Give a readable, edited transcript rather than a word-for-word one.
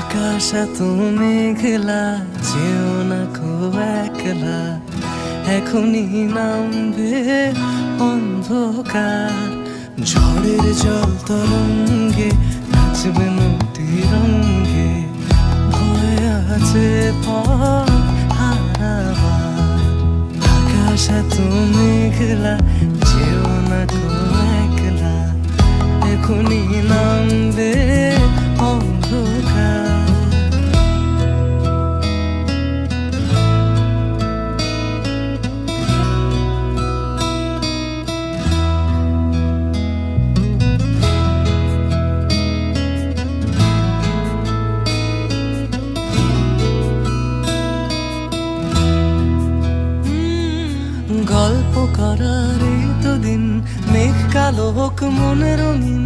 আকাশ এত মেঘলা, যেও না কো একলা, এখনই নামবে অন্ধকার। ঝড়ের জল তরঙ্গে নাচবে নদী রঙ্গে, ভয় আছে পথ হারাবার। আকাশ এত মেঘলা, যেও না কো একলা, এখনই নামবে অন্ধকার। গল্প করার এই তো দিন, মেঘ কালো হোক মনে রঙিন,